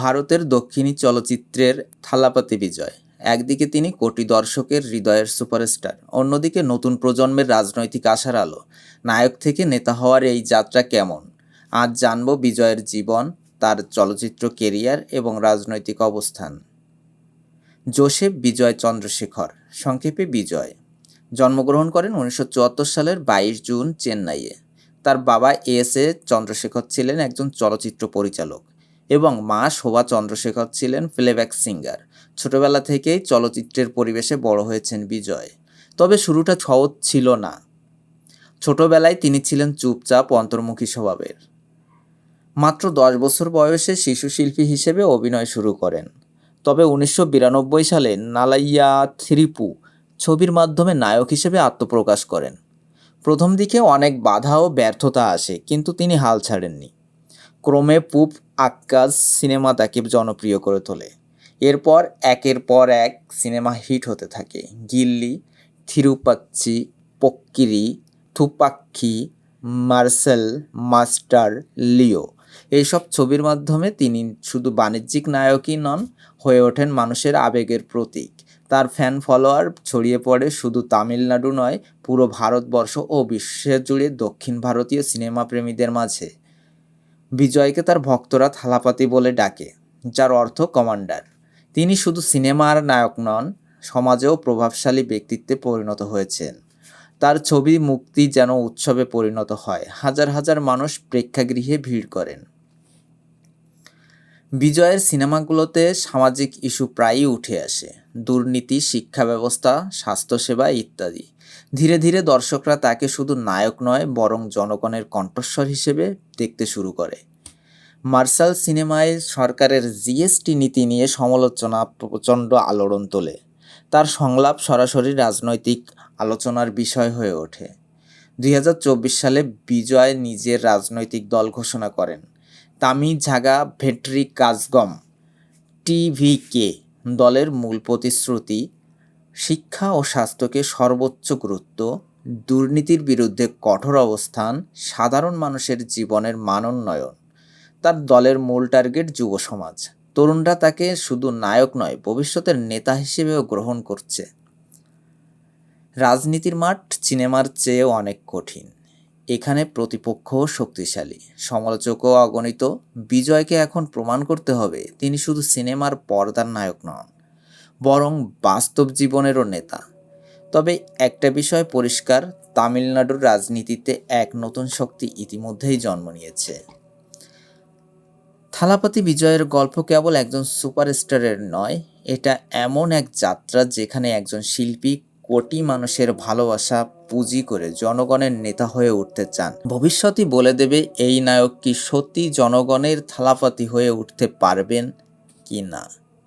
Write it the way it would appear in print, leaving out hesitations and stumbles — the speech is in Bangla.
ভারতের দক্ষিণী চলচ্চিত্রের থালাপতি বিজয়। একদিকে তিনি কোটি দর্শকের হৃদয়ের সুপারস্টার, অন্যদিকে নতুন প্রজন্মের রাজনৈতিক আশার আলো। নায়ক থেকে নেতা হওয়ার এই যাত্রা কেমন? আজ জানব বিজয়ের জীবন, তার চলচ্চিত্র কেরিয়ার এবং রাজনৈতিক অবস্থান। জোসেফ বিজয় চন্দ্রশেখর, সংক্ষেপে বিজয়, জন্মগ্রহণ করেন 1974 সালের 22 জুন চেন্নাইয়ে। তার বাবা এস.এ. চন্দ্রশেখর ছিলেন একজন চলচ্চিত্র পরিচালক এবং মা শোভা চন্দ্রশেখর ছিলেন প্লেব্যাক সিঙ্গার। ছোটবেলা থেকেই চলচ্চিত্রের পরিবেশে বড় হয়েছেন বিজয়। তবে শুরুটা সহজ ছিল না। ছোটবেলায় তিনি ছিলেন চুপচাপ, অন্তর্মুখী স্বভাবের। মাত্র 10 বছর বয়সে শিশু শিল্পী হিসেবে অভিনয় শুরু করেন। তবে 1992 সালে নালাইয়া থিরিপু ছবির মাধ্যমে নায়ক হিসেবে আত্মপ্রকাশ করেন। প্রথম দিকে অনেক বাধা ও ব্যর্থতা আসে, কিন্তু তিনি হাল ছাড়েননি। ক্রমে পুপ আক্কাজ সিনেমা তাকে জনপ্রিয় করে তোলে। এরপর একের পর এক সিনেমা হিট হতে থাকে। গিল্লি, থিরুপাচ্চি, পোক্কিরি, থুপাক্কি, মার্সেল, মাস্টার, লিও এইসব ছবির মাধ্যমে তিনি শুধু বাণিজ্যিক নায়কই নন, হয়ে ওঠেন মানুষের আবেগের প্রতীক। তার ফ্যান ফলোয়ার ছড়িয়ে পড়ে শুধু তামিলনাড়ু নয়, পুরো ভারতবর্ষ ও বিশ্বজুড়ে দক্ষিণ ভারতীয় সিনেমা প্রেমীদের মাঝে। বিজয়কে তার ভক্তরা থালাপাতি বলে ডাকে, যার অর্থ কমান্ডার। তিনি শুধু সিনেমার নায়ক নন, সমাজেও প্রভাবশালী ব্যক্তিত্বে পরিণত হয়েছেন। তার ছবি মুক্তি যেন উৎসবে পরিণত হয়, হাজার হাজার মানুষ প্রেক্ষাগৃহে ভিড় করেন। বিজয়ের সিনেমাগুলোতে সামাজিক ইস্যু প্রায়ই উঠে আসে, দুর্নীতি, শিক্ষা ব্যবস্থা, স্বাস্থ্যসেবা ইত্যাদি। ধীরে ধীরে দর্শকরা তাকে শুধু নায়ক নয়, বরং জনগণের কণ্ঠস্বর হিসেবে দেখতে শুরু করে। মার্শাল সিনেমায় সরকারের জিএসটি নীতি নিয়ে সমালোচনা প্রচণ্ড আলোড়ন তোলে। তার সংলাপ সরাসরি রাজনৈতিক আলোচনার বিষয় হয়ে ওঠে। 2024 সালে বিজয় নিজের রাজনৈতিক দল ঘোষণা করেন, তামিঝাগা ভেট্রি কাজগম, টিভিকে। দলের মূল প্রতিশ্রুতি শিক্ষা ও স্বাস্থ্যকে সর্বোচ্চ গুরুত্ব, দুর্নীতির বিরুদ্ধে কঠোর অবস্থান, সাধারণ মানুষের জীবনের মানোন্নয়ন। তার দলের মূল টার্গেট যুব সমাজ। তরুণরা তাকে শুধু নায়ক নয়, ভবিষ্যতের নেতা হিসেবেও গ্রহণ করছে। রাজনীতির মাঠ সিনেমার চেয়েও অনেক কঠিন। এখানে প্রতিপক্ষও শক্তিশালী, সমালোচকও অগণিত। বিজয়কে এখন প্রমাণ করতে হবে তিনি শুধু সিনেমার পর্দার নায়ক নন, বরং বাস্তব জীবনেরও নেতা। তবে একটা বিষয় পরিষ্কার, তামিলনাড়ুর রাজনীতিতে এক নতুন শক্তি ইতিমধ্যেই জন্ম নিয়েছে। থালাপতি বিজয়ের গল্প কেবল একজন সুপারস্টারের নয়, এটা এমন এক যাত্রা যেখানে একজন শিল্পী কোটি মানুষের ভালোবাসা পুঁজি করে জনগণের নেতা হয়ে উঠতে চান। ভবিষ্যতই বলে দেবে এই নায়ক কি সত্যি জনগণের থালাপতি হয়ে উঠতে পারবেন কি না।